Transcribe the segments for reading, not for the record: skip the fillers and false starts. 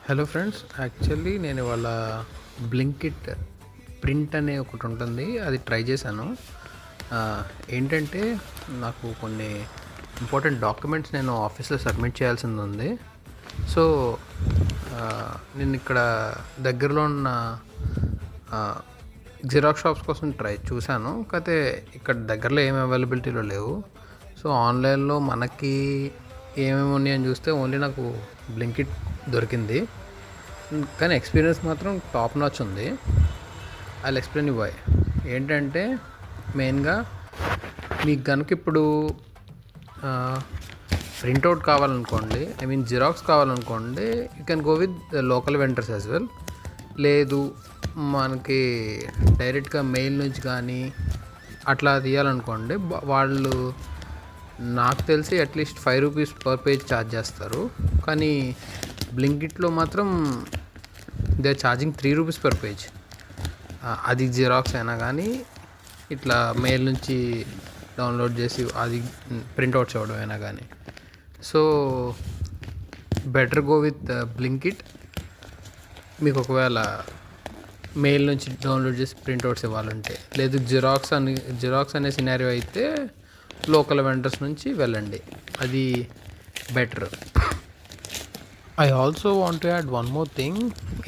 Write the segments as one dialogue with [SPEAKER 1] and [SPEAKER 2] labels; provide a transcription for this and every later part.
[SPEAKER 1] Hello friends, actually నేను ఇవాళ Blinkit print అనే ఒకటి ఉంటుంది, అది ట్రై చేశాను. ఏంటంటే నాకు కొన్ని ఇంపార్టెంట్ డాక్యుమెంట్స్ నేను ఆఫీస్లో సబ్మిట్ చేయాల్సింది ఉంది. సో నేను ఇక్కడ దగ్గరలో ఉన్న జిరాక్స్ షాప్స్ కోసం చూశాను, కాకపోతే ఇక్కడ దగ్గరలో ఏమి అవైలబిలిటీలో లేవు. సో ఆన్లైన్లో మనకి ఏమేమి ఉన్నాయని చూస్తే ఓన్లీ నాకు బ్లింకిట్ దొరికింది. కానీ ఎక్స్పీరియన్స్ మాత్రం టాప్ నాచ్ ఉంది. I will explain you why. ఏంటంటే మెయిన్గా మీకు కనుక ఇప్పుడు ప్రింట్అవుట్ కావాలనుకోండి, ఐ మీన్ జిరాక్స్ కావాలనుకోండి, you can go with local vendors as well. లేదు మనకి డైరెక్ట్గా మెయిల్ నుంచి కానీ అట్లా తీయాలనుకోండి, వాళ్ళు నాకు తెలిసి అట్లీస్ట్ ₹5 పర్ పేజ్ ఛార్జ్ చేస్తారు. కానీ బ్లింకిట్లో మాత్రం they are charging ₹3 per page. అది జిరాక్స్ అయినా కానీ ఇట్లా మెయిల్ నుంచి డౌన్లోడ్ చేసి అది ప్రింట్అవుట్ చేయడం అయినా కానీ. So better go with Blinkit. మీకు ఒకవేళ మెయిల్ నుంచి డౌన్లోడ్ చేసి ప్రింట్అవుట్స్ ఇవ్వాలంటే, లేదు జిరాక్స్ అనే సినారియో అయితే లోకల్ వెండర్స్ నుంచి వెళ్ళండి, అది better. I also want to add one more thing.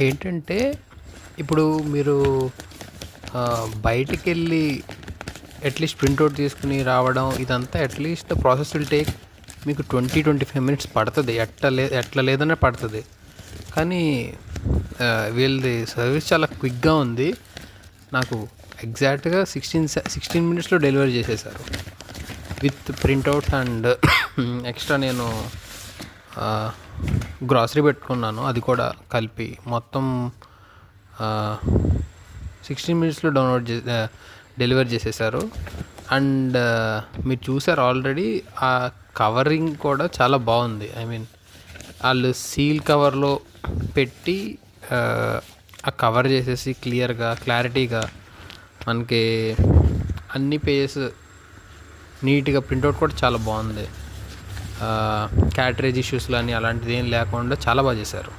[SPEAKER 1] ఏంటంటే ఇప్పుడు మీరు బయటికి వెళ్ళి అట్లీస్ట్ ప్రింట్అవుట్ తీసుకుని రావడం, ఇదంతా at least the process will take మీకు 20-25 మినిట్స్ పడుతుంది, ఎట్లా లేదనే పడుతుంది. కానీ వీళ్ళది సర్వీస్ చాలా క్విక్గా ఉంది. నాకు ఎగ్జాక్ట్గా 16 మినిట్స్లో డెలివరీ చేసేసారు విత్ ప్రింట్అవుట్స్. అండ్ ఎక్స్ట్రా నేను గ్రాసరీ పెట్టుకున్నాను, అది కూడా కలిపి మొత్తం 16 మినిట్స్లో డెలివరీ చేసేసారు. అండ్ మీరు చూసారు ఆల్రెడీ, ఆ కవరింగ్ కూడా చాలా బాగుంది. ఐ మీన్ వాళ్ళు సీల్ కవర్లో పెట్టి ఆ కవర్ చేసేసి క్లారిటీగా మనకి అన్ని పేజెస్ నీట్గా, ప్రింట్అవుట్ కూడా చాలా బాగుంది. క్యాటరేజ్ ఇష్యూస్ కానీ అలాంటిది ఏం లేకుండా చాలా బాగా చేశారు.